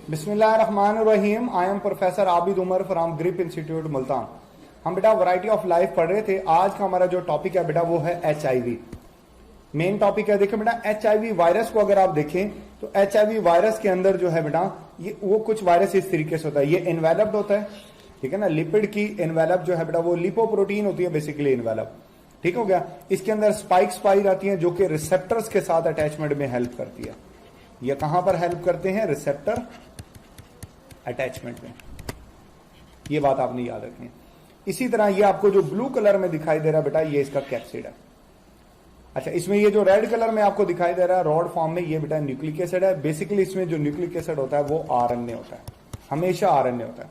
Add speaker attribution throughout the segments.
Speaker 1: बिस्मिल्लाहिर्रहमानिर्रहीम। I am professor Abid Umar from Grip institute Multan. हम बेटा वैरायटी ऑफ लाइफ पढ़ रहे थे। आज का हमारा जो टॉपिक है बेटा वो है HIV। मेन टॉपिक है, देखो बेटा HIV वायरस को अगर आप देखें तो HIV वायरस के अंदर जो है बेटा ये वो कुछ वायरस इस तरीके से होता है। ये इन्वेलप्ड होता है, ठीक है ना। लिपिड की इन्वेलप जो है बेटा वो लिपोप्रोटीन होती है बेसिकली इन्वेलप, ठीक हो गया। इसके अंदर स्पाइक्स पाई जाती हैं जो कि रिसेप्टर्स के साथ अटैचमेंट में हेल्प करती है। ये कहां पर हेल्प करते हैं? रिसेप्टर अटैचमेंट में। ये बात आपने याद रखनी है। इसी तरह ये आपको जो ब्लू कलर में दिखाई दे रहा है बेटा ये इसका कैप्सिड है। अच्छा, इसमें ये जो रेड कलर में आपको दिखाई दे रहा है रॉड फॉर्म में, ये बेटा न्यूक्लिक एसिड है। बेसिकली इसमें जो न्यूक्लिक एसिड होता है वो RNA होता है, हमेशा RNA होता है,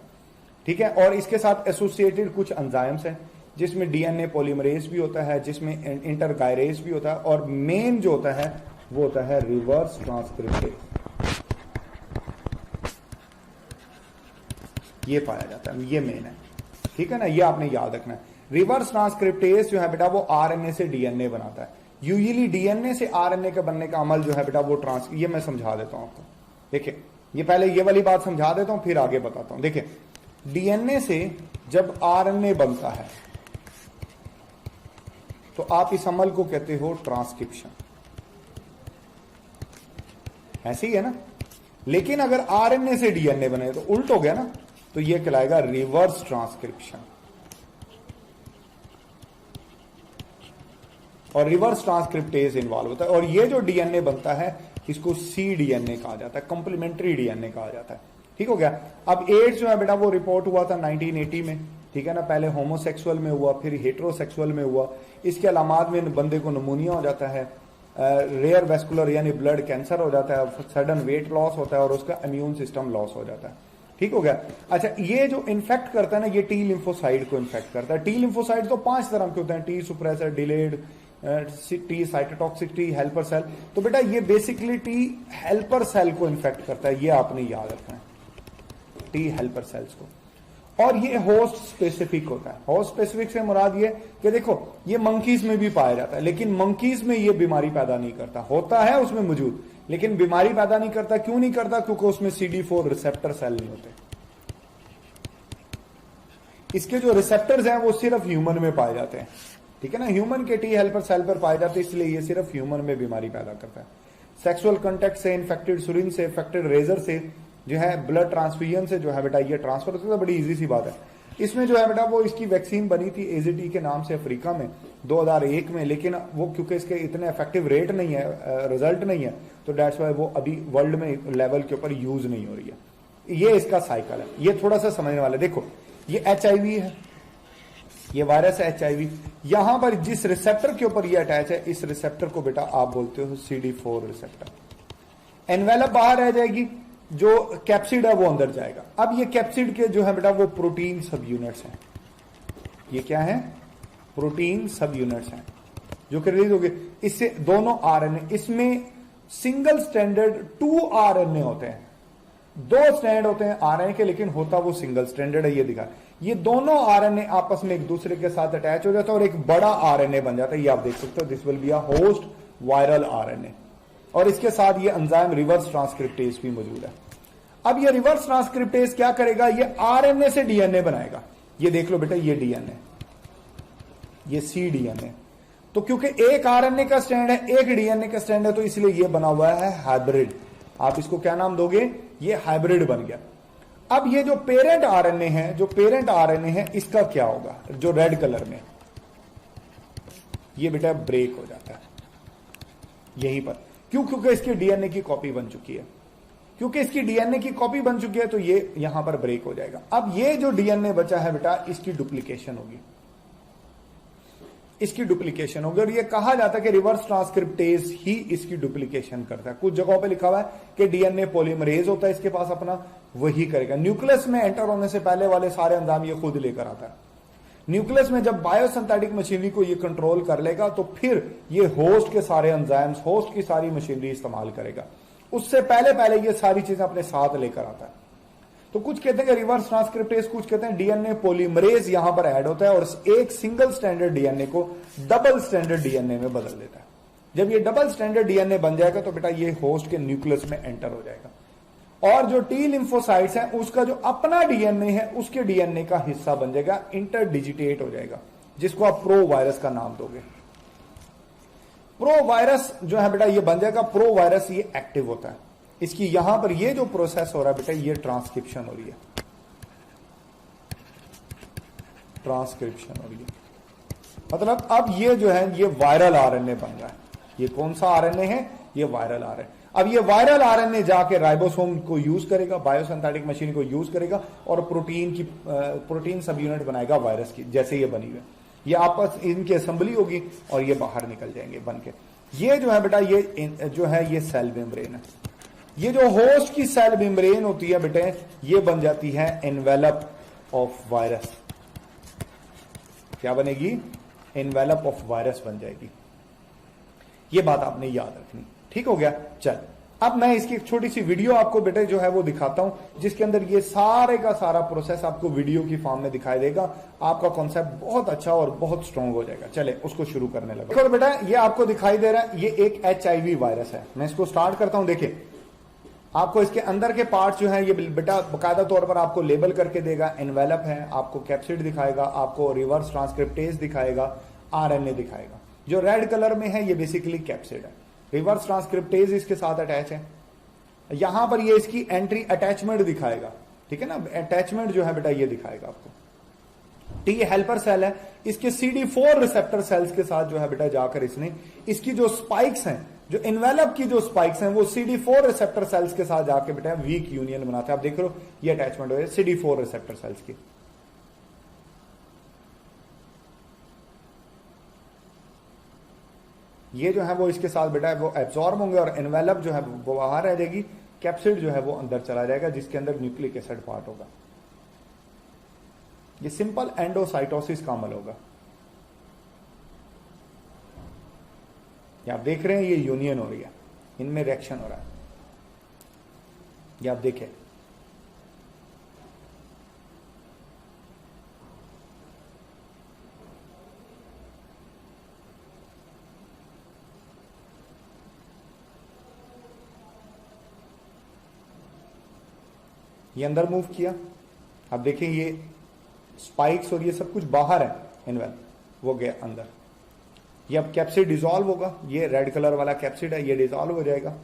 Speaker 1: ठीक है। और इसके साथ एसोसिएटेड कुछ एंजाइम्स हैं जिसमें DNA पॉलीमरेज भी होता है, जिसमें इंटरगायरेज भी होता है, और मेन जो होता है वो होता है रिवर्स ट्रांसक्रिप्टेज। ये पाया जाता है, ये मेन है, ठीक है ना। ये आपने याद रखना है। रिवर्स ट्रांसक्रिप्टेज जो है बेटा वो RNA से DNA बनाता है। यूजुअली DNA से RNA के बनने का अमल जो है बेटा वो ये मैं समझा देता हूं आपको। देखिए, ये पहले ये वाली बात समझा देता हूं फिर आगे बताता हूं। देखिए, DNA से जब RNA बनता है तो आप इस अमल को कहते हो ट्रांसक्रिप्शन, ऐसे ही है ना। लेकिन अगर RNA से DNA बने तो उल्ट हो गया ना, तो यह कहलाएगा रिवर्स ट्रांसक्रिप्शन। और रिवर्स ट्रांसक्रिप्टेज इन्वॉल्व होता है। और ये जो DNA बनता है इसको cDNA कहा जाता है, कंप्लीमेंट्री DNA कहा जाता है, ठीक हो गया। अब एड्स जो है बेटा वो रिपोर्ट हुआ था 1980 में, ठीक है ना। पहले होमोसेक्सुअल में हुआ, फिर हेट्रोसेक्सुअल में हुआ। इसके अलामात में बंदे को निमोनिया हो जाता है, रेयर वेस्कुलर यानी ब्लड कैंसर हो जाता है, सडन वेट लॉस होता है और उसका इम्यून सिस्टम लॉस हो जाता है, ठीक हो गया। अच्छा, ये जो इन्फेक्ट करता है ना ये T लिम्फोसाइड को इन्फेक्ट करता है। T लिम्फोसाइड तो 5 तरह के होते हैं, T suppressor, delayed, T cytotoxic, T helper cell. तो बेटा ये बेसिकली T हेल्पर सेल को इन्फेक्ट करता है, ये आपने याद रखना है, T हेल्पर सेल्स को। और ये होस्ट स्पेसिफिक होता है। होस्ट स्पेसिफिक से मुराद ये कि देखो ये मंकीज में भी पाया जाता है, लेकिन मंकीज में ये बीमारी पैदा नहीं करता। होता है उसमें मौजूद, लेकिन बीमारी पैदा नहीं करता। क्यों नहीं करता? क्योंकि उसमें CD4 रिसेप्टर सेल नहीं होते। इसके जो रिसेप्टर्स हैं वो सिर्फ ह्यूमन में पाए जाते हैं, ठीक है ना। ह्यूमन के T हेल्पर सेल पर पाए जाते हैं, इसलिए ये सिर्फ ह्यूमन में बीमारी पैदा करता है। सेक्सुअल कांटेक्ट से, इन्फेक्टेड सुरिन से, इन्फेक्टेड रेजर से जो है, ब्लड ट्रांसफ्यूजन से जो है बेटा ये ट्रांसफर होता है। बड़ी इजी सी बात है। इसमें जो है बेटा वो इसकी वैक्सीन बनी थी AZT के नाम से अफ्रीका में 2001 में, लेकिन वो क्योंकि इसके इतने इफेक्टिव रेट नहीं है, रिजल्ट नहीं है, तो डेट्स वाई वो अभी वर्ल्ड में लेवल के ऊपर यूज नहीं हो रही है। ये इसका साइकिल है, ये थोड़ा सा समझने वाला। देखो ये HIV है, ये वायरस है HIV। यहां पर जिस रिसेप्टर के ऊपर ये अटैच है, इस रिसेप्टर को बेटा आप बोलते हो CD4 रिसेप्टर। एनवेलप बाहर रह जाएगी, जो कैप्सिड है वो अंदर जाएगा। अब ये कैप्सिड के जो है बेटा वो प्रोटीन सब यूनिट्स हैं। ये क्या है? प्रोटीन सब यूनिट्स हैं जो कि रिलीज हो गए। इससे दोनों RNA, इसमें सिंगल स्ट्रैंडेड 2 RNA होते हैं। 2 स्ट्रैंड होते हैं RNA के, लेकिन होता वो सिंगल स्ट्रैंडेड है। ये दिखा, ये दोनों RNA आपस में एक दूसरे के साथ अटैच हो जाता है और एक बड़ा RNA बन जाता है। ये आप देख सकते हो, this will be a host viral RNA। और इसके साथ ये एंजाइम रिवर्स ट्रांसक्रिप्टेज भी मौजूद है। अब ये रिवर्स ट्रांसक्रिप्टेज क्या करेगा? ये RNA से DNA बनाएगा। ये देख लो बेटा, ये DNA, ये cDNA। तो क्योंकि एक RNA का स्ट्रैंड है, एक DNA का स्ट्रैंड है, तो इसलिए ये बना हुआ है हाइब्रिड। आप इसको क्या नाम दोगे? ये हाइब्रिड बन गया। अब ये जो पेरेंट RNA है, जो पेरेंट RNA है, इसका क्या होगा? जो रेड कलर में, ये बेटा ब्रेक हो जाता है यहीं पर। क्यों? क्योंकि इसकी DNA की कॉपी बन चुकी है। क्योंकि इसकी DNA की कॉपी बन चुकी है तो ये यहां पर ब्रेक हो जाएगा। अब ये जो DNA बचा है बेटा, इसकी डुप्लीकेशन होगी, इसकी डुप्लीकेशन होगी। और ये कहा जाता है कि रिवर्स ट्रांसक्रिप्टेज ही इसकी डुप्लीकेशन करता है। कुछ जगहों पे लिखा हुआ है कि DNA पॉलीमरेज होता है इसके पास अपना, वही करेगा। न्यूक्लियस में एंटर होने से पहले वाले सारे एंजाइम ये खुद लेकर आता है। न्यूक्लियस में जब बायोसिंथेटिक मशीनरी को ये कंट्रोल कर लेगा तो फिर ये होस्ट के सारे एंजाइम्स, होस्ट की सारी मशीनरी इस्तेमाल करेगा। उससे पहले पहले ये सारी चीजें अपने साथ लेकर आता है। तो कुछ कहते हैं कि रिवर्स ट्रांसक्रिप्टेज, कुछ कहते हैं DNA पॉलीमरेज यहां पर ऐड होता है और एक सिंगल स्टैंडर्ड DNA को डबल स्टैंडर्ड DNA में बदल देता है। जब ये डबल स्टैंडर्ड DNA बन जाएगा तो बेटा ये होस्ट के न्यूक्लियस में एंटर हो जाएगा और जो टी लिम्फोसाइट्स हैं उसका जो अपना डीएनए है उसके डीएनए का हिस्सा बन जाएगा, इंटरडिजिटेट हो जाएगा, जिसको आप प्रो वायरस का नाम दोगे। प्रो वायरस जो है बेटा ये बन जाएगा। प्रो वायरस ये एक्टिव होता है, इसकी यहां पर ये जो प्रोसेस हो रहा है बेटा ये ट्रांसक्रिप्शन हो रही है, ट्रांसक्रिप्शन हो रही है। मतलब अब ये जो है ये वायरल आरएनए बन रहा है। ये कौन सा आरएनए है? ये वायरल आरएनए। अब ये वायरल आरएनए जाके राइबोसोम को यूज करेगा, बायोसिंथेटिक मशीन को यूज करेगा और प्रोटीन सब यूनिट बनाएगा वायरस की, जैसे ये बनी हुई है। ये आपस इनकी असेंबली होगी और ये बाहर निकल जाएंगे बन के। ये जो है बेटा ये जो है ये सेल मेम्ब्रेन है। ये जो होस्ट की सेल मेम्ब्रेन होती है बेटे ये बन जाती है एनवेलप ऑफ वायरस। क्या बनेगी? एनवेलप ऑफ वायरस बन जाएगी। ये बात आपने याद रखनी। ठीक हो गया? चल अब मैं इसकी एक छोटी सी वीडियो आपको बेटे जो है वो दिखाता हूं, जिसके अंदर ये सारे का सारा प्रोसेस आपको वीडियो की फॉर्म में दिखाई देगा। आपका कॉन्सेप्ट बहुत अच्छा और बहुत स्ट्रांग हो जाएगा। चले उसको शुरू करने लगा। देखो बेटा ये आपको दिखाई दे रहा है, ये एक HIV वायरस है। मैं इसको स्टार्ट करता हूं। देखिए आपको इसके अंदर के पार्ट जो है ये बेटा बाकायदा तौर पर आपको लेबल करके देगा। एनवेलप है, आपको कैप्सिड दिखाएगा, आपको रिवर्स ट्रांसक्रिप्टेज दिखाएगा, RNA दिखाएगा। जो रेड कलर में है ये बेसिकली कैप्सिड है, रिवर्स ट्रांसक्रिप्टेज इसके साथ अटैच है। यहां पर ये इसकी एंट्री अटैचमेंट दिखाएगा, ठीक है ना, अटैचमेंट जो है बेटा ये दिखाएगा आपको। टी हेल्पर सेल है, इसके CD4 रिसेप्टर सेल्स के साथ जो है बेटा जाकर इसने इसकी जो स्पाइक्स हैं, जो इन्वेलप की जो स्पाइक्स हैं वो CD4 रिसेप्टर सेल्स के साथ जाके बेटा वीक यूनियन बनाते हैं। आप देख रहे हो ये अटैचमेंट हो रही है CD4 रिसेप्टर सेल्स की। ये जो है वो इसके साथ बेटा वो एब्जॉर्ब होंगे और एनवेलप जो है वो बाहर रह जाएगी। कैप्सिड जो है वो अंदर चला जाएगा, जिसके अंदर न्यूक्लिक एसिड पार्ट होगा। ये सिंपल एंडोसाइटोसिस का अमल होगा। ये आप देख रहे हैं ये यूनियन हो रही है, इनमें रिएक्शन हो रहा है। ये आप देखें ये अंदर मूव किया। अब देखें ये स्पाइक्स और ये सब कुछ बाहर है, इनवेल वो गया अंदर। ये अब कैप्सिड डिसॉल्व होगा। ये रेड कलर वाला कैप्सिड है, ये डिसॉल्व हो जाएगा।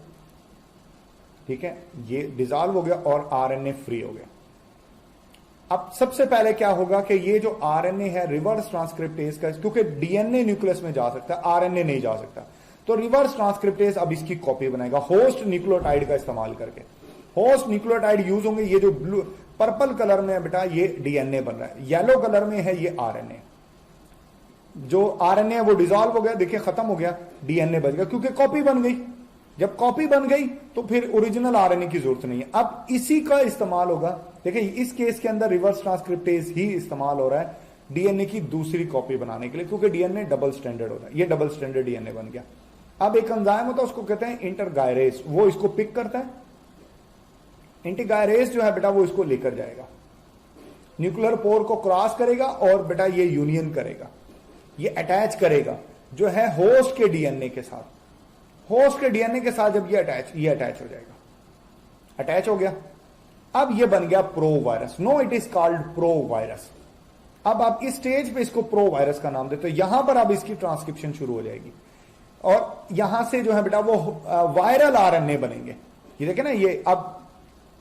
Speaker 1: ठीक है, ये डिसॉल्व हो गया और RNA फ्री हो गया। अब सबसे पहले क्या होगा कि ये जो RNA है रिवर्स ट्रांसक्रिप्टेज का, क्योंकि DNA न्यूक्लियस में जा सकता है, RNA नहीं जा सकता, तो रिवर्स ट्रांसक्रिप्टेज अब इसकी कॉपी बनाएगा होस्ट न्यूक्लियोटाइड का इस्तेमाल करके। होस्ट न्यूक्लियोटाइड यूज होंगे। ये जो ब्लू पर्पल कलर में है बेटा ये DNA बन रहा है, येलो कलर में है ये RNA। जो RNA है वो डिसॉल्व हो गया, देखिए खत्म हो गया, DNA बच गया, क्योंकि कॉपी बन गई। जब कॉपी बन गई तो फिर ओरिजिनल RNA की जरूरत नहीं है। अब इसी का इस्तेमाल होगा। देखिए इस केस के अंदर रिवर्स ट्रांसक्रिप्टेज ही इस्तेमाल हो रहा है DNA की दूसरी कॉपी बनाने के लिए, क्योंकि DNA डबल स्टैंडर्ड होता है। ये डबल स्टैंडर्ड DNA बन गया। अब एक एंजाइम होता है उसको कहते हैं इंटरगायरेज, वो इसको पिक करता है। इंटरगायरेज जो है बेटा वो इसको लेकर जाएगा, न्यूक्लियर पोर को क्रॉस करेगा और बेटा ये यूनियन करेगा, ये अटैच करेगा जो है होस्ट के DNA के साथ। होस्ट के DNA के साथ जब ये अटैच हो जाएगा, अटैच हो गया। अब ये बन गया provirus. No it is called provirus. अब आप इस स्टेज पे इसको प्रो वायरस का नाम देते हो। यहां पर अब इसकी ट्रांसक्रिप्शन शुरू हो जाएगी और यहां से जो है बेटा वो वायरल RNA बनेंगे। ये देखे ना, ये अब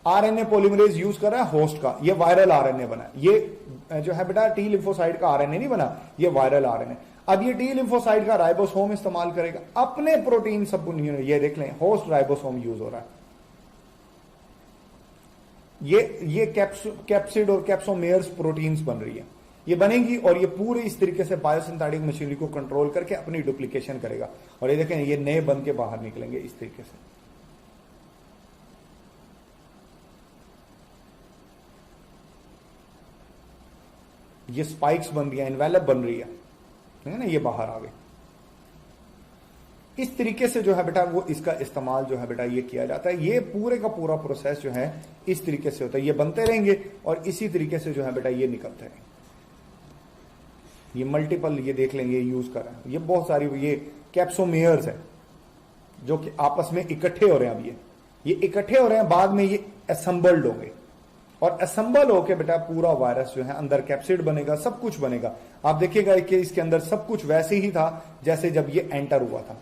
Speaker 1: RNA पॉलीमरेज यूज कर रहा है होस्ट का, ये वायरल RNA बना। ये जो है बेटा टी लिम्फोसाइट का RNA नहीं बना, ये वायरल RNA। अब ये टी लिम्फोसाइट का राइबोसोम इस्तेमाल करेगा अपने प्रोटीन सब। ये देख लें होस्ट राइबोसोम यूज हो रहा है। ये कैप्सिड और कैप्सोमेयर्स प्रोटीन्स बन रही है, ये बनेगी और ये पूरे इस तरीके से बायोसिंथेटिक मशीनरी को कंट्रोल करके अपनी डुप्लीकेशन करेगा। और ये देखें ये नए बन के बाहर निकलेंगे इस तरीके से। ये स्पाइक्स बन रही है, एनवेलप बन रही है ना, ये बाहर आ गए। इस तरीके से जो है बेटा वो इसका इस्तेमाल जो है बेटा ये किया जाता है। ये पूरे का पूरा प्रोसेस जो है इस तरीके से होता है। ये बनते रहेंगे और इसी तरीके से जो है बेटा ये निकलते रहेंगे। ये मल्टीपल ये देख लेंगे यूज कर रहे हैं। ये बहुत सारी ये कैप्सोमेयर्स है जो कि आपस में इकट्ठे हो रहे हैं। अब ये इकट्ठे हो रहे हैं, बाद में ये असेंबल्ड होंगे और असेंबल होके बेटा पूरा वायरस जो है अंदर कैप्सिड बनेगा, सब कुछ बनेगा। आप देखिएगा कि इसके अंदर सब कुछ वैसे ही था जैसे जब ये एंटर हुआ था।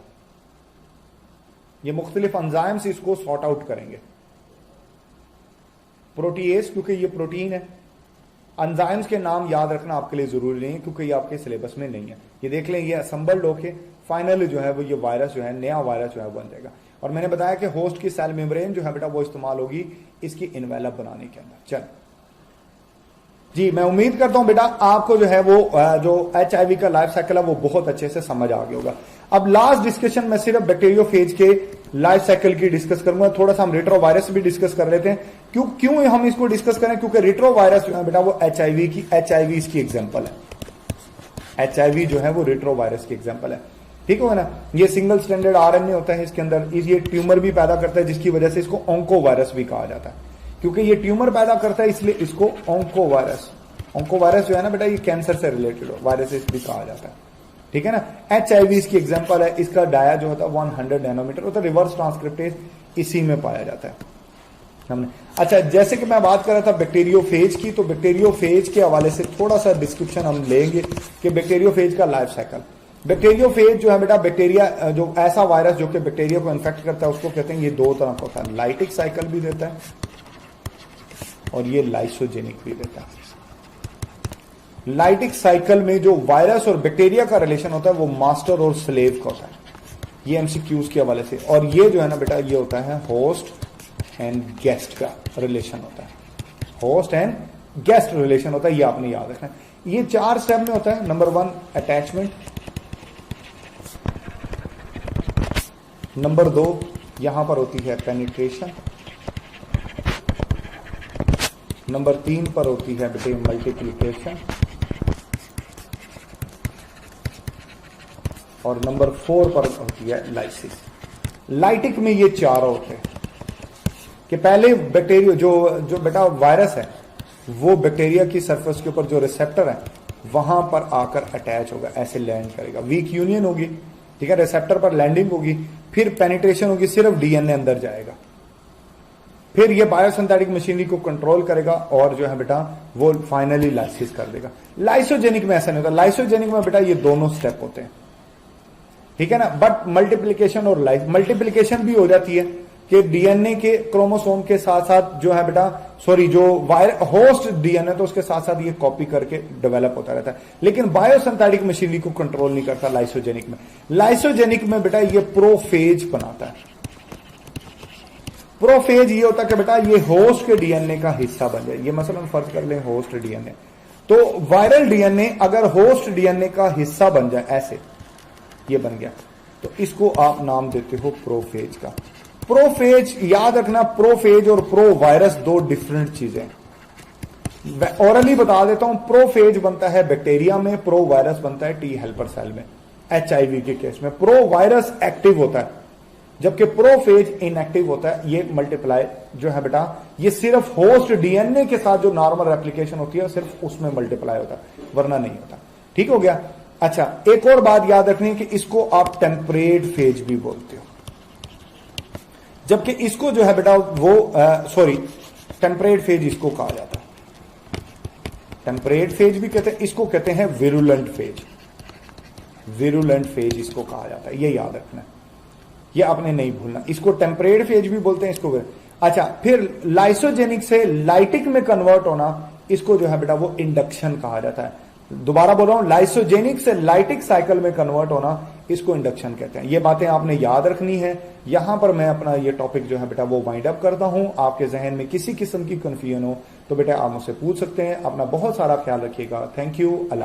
Speaker 1: ये मुख्तलिफ एंजाइम्स इसको सॉर्ट आउट करेंगे। प्रोटीएज क्योंकि ये प्रोटीन है, एंजाइम्स के नाम याद रखना आपके लिए जरूरी नहीं है क्योंकि ये आपके सिलेबस में नहीं है। ये देख लें, ये असेंबल्ड होके फाइनली जो है वो ये वायरस जो है, नया वायरस जो है बन जाएगा। और मैंने बताया कि होस्ट की सेल मेम्ब्रेन जो है बेटा वो इस्तेमाल होगी इसकी इन्वेलप बनाने के अंदर। चल जी, मैं उम्मीद करता हूं बेटा आपको जो है वो जो HIV का लाइफ साइकिल है वो बहुत अच्छे से समझ आ गया होगा। अब लास्ट डिस्कशन में सिर्फ बैक्टीरियोफेज के लाइफ साइकिल की डिस्कस करूंगा, थोड़ा सा हम रेट्रोवायरस भी डिस्कस कर लेते हैं। क्यों हम इसको डिस्कस करें? क्योंकि रेट्रोवायरस जो है बेटा वो HIV इसकी एग्जाम्पल है। HIV जो है वो रेट्रोवायरस की एग्जाम्पल है, ठीक होगा ना। ये सिंगल स्टैंडर्ड RNA होता है, इसके अंदर ये ट्यूमर भी पैदा करता है जिसकी वजह से इसको ऑन्कोवायरस भी कहा जाता है। क्योंकि ये ट्यूमर पैदा करता है इसलिए इसको ऑन्कोवायरस जो है ना बेटा ये कैंसर से रिलेटेड वायरसेस भी कहा जाता है, ठीक है ना। HIV इसकी एग्जांपल है। इसका डाया जो होता है 100 नैनोमीटर होता है, रिवर्स ट्रांसक्रिप्टेज इसी में पाया जाता है हमने। अच्छा, जैसे कि मैं बात कर रहा था बैक्टीरियोफेज की, तो बैक्टीरियोफेज के हवाले से थोड़ा सा डिस्क्रिप्शन हम लेंगे कि बैक्टीरियोफेज का लाइफ साइकिल। बैक्टीरियोफेज जो है बेटा बैक्टीरिया जो ऐसा वायरस जो कि बैक्टीरिया को इन्फेक्ट करता है उसको कहते हैं, ये दो तरह का होता है, लाइटिक साइकिल भी देता है और ये लाइसोजेनिक भी देता है। लाइटिक साइकिल में जो वायरस और बैक्टीरिया का रिलेशन होता है वो मास्टर और स्लेव का होता है, ये MCQs के हवाले से। और ये जो है ना बेटा ये होता है होस्ट एंड गेस्ट का रिलेशन होता है, होस्ट एंड गेस्ट रिलेशन होता है, ये आपने याद रखना है। ये 4 स्टेप में होता है। नंबर 1 अटैचमेंट, नंबर 2 यहां पर होती है पेनिट्रेशन, नंबर 3 पर होती है बेटे मल्टीप्लिकेशन और नंबर 4 पर होती है लाइसिस। लाइटिक में ये 4 होते हैं कि पहले बैक्टीरिया जो बेटा वायरस है वो बैक्टीरिया की सरफेस के ऊपर जो रिसेप्टर है वहां पर आकर अटैच होगा, ऐसे लैंड करेगा, वीक यूनियन होगी, ठीक है, रिसेप्टर पर लैंडिंग होगी, फिर पेनिट्रेशन होगी, सिर्फ DNA अंदर जाएगा, फिर ये बायोसिंथेटिक मशीनरी को कंट्रोल करेगा और जो है बेटा वो फाइनली लाइसिस कर देगा। लाइसोजेनिक में ऐसा नहीं होता। लाइसोजेनिक में बेटा ये दोनों स्टेप होते हैं, ठीक है ना। बट मल्टीप्लिकेशन और मल्टीप्लिकेशन भी हो जाती है कि DNA के क्रोमोसोम के साथ साथ जो है बेटा जो होस्ट DNA तो उसके साथ साथ ये कॉपी करके डेवलप होता रहता है, लेकिन बायोसिंथेटिक मशीनरी को कंट्रोल नहीं करता लाइसोजेनिक में। लाइसोजेनिक में बेटा ये प्रोफेज बनाता है। प्रोफेज ये होता है कि बेटा ये होस्ट के DNA का हिस्सा बन जाए। ये मसलन फर्ज कर लें होस्ट DNA, तो वायरल DNA अगर होस्ट DNA का हिस्सा बन जाए, ऐसे ये बन गया, तो इसको आप नाम देते हो प्रोफेज का। प्रोफेज याद रखना, प्रोफेज और प्रो वायरस 2 डिफरेंट चीजें। ओरली बता देता हूं, प्रोफेज बनता है बैक्टीरिया में, प्रो वायरस बनता है टी हेल्पर सेल में। HIV के केस में प्रो वायरस एक्टिव होता है जबकि प्रोफेज इनएक्टिव होता है। ये मल्टीप्लाई जो है बेटा ये सिर्फ होस्ट DNA के साथ जो नॉर्मल रेप्लिकेशन होती है सिर्फ उसमें मल्टीप्लाई होता है, वरना नहीं होता, ठीक हो गया। अच्छा, एक और बात याद रखनी है कि इसको आप टेम्परेट फेज भी बोलते हो, जबकि इसको जो है बेटा वो टेम्परेट फेज इसको कहा जाता है। टेम्परेट फेज भी कहते हैं, इसको कहते हैं विरुलेंट फेज। विरुलेंट फेज इसको कहा जाता है, ये याद रखना है, ये आपने नहीं भूलना। इसको टेम्परेट फेज भी बोलते हैं, इसको। अच्छा, फिर लाइसोजेनिक से लाइटिक में कन्वर्ट होना, इसको जो है बेटा वो इंडक्शन कहा जाता है। दोबारा बोल रहा हूं, लाइसोजेनिक से लाइटिक साइकिल में कन्वर्ट होना, इसको इंडक्शन कहते हैं। ये बातें आपने याद रखनी है। यहां पर मैं अपना ये टॉपिक जो है बेटा वो वाइंड अप करता हूं। आपके जहन में किसी किस्म की कंफ्यूजन हो तो बेटा आप मुझसे पूछ सकते हैं। अपना बहुत सारा ख्याल रखिएगा। Thank you. अल्लाह।